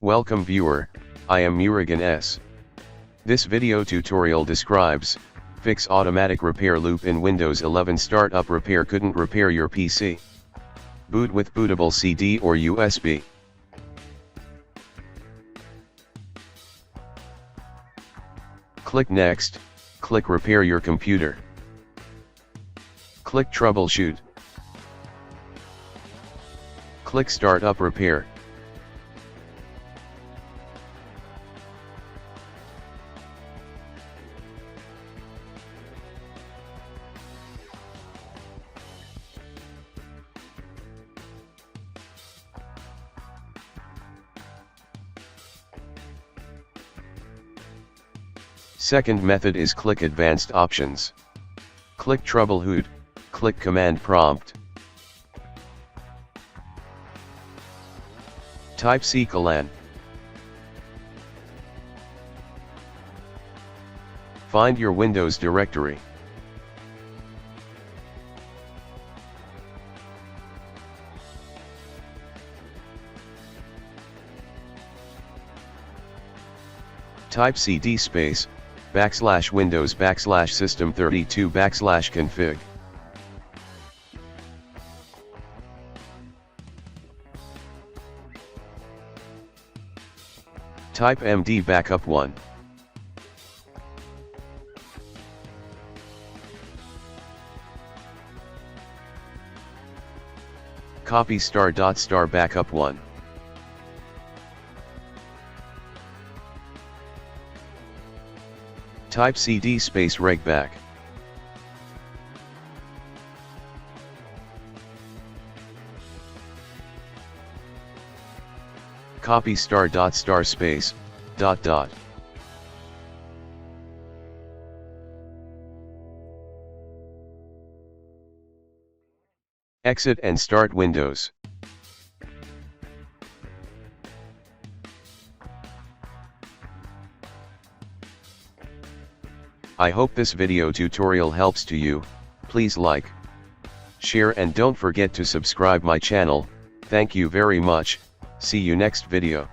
Welcome viewer, I am Murugan S. This video tutorial describes, fix automatic repair loop in Windows 11. Startup repair couldn't repair your PC. Boot with bootable CD or USB. Click Next, click Repair your computer. Click Troubleshoot. Click Startup Repair. Second method is click Advanced Options. Click Troubleshoot, click Command Prompt. Type CLAN. Find your Windows directory. Type cd space /Windows /System32 /config. Type md backup 1. Copy *** backup 1. Type cd space regback. Copy *** space .. Exit and start Windows. I hope this video tutorial helps to you. Please like, share and don't forget to subscribe my channel. Thank you very much. See you next video.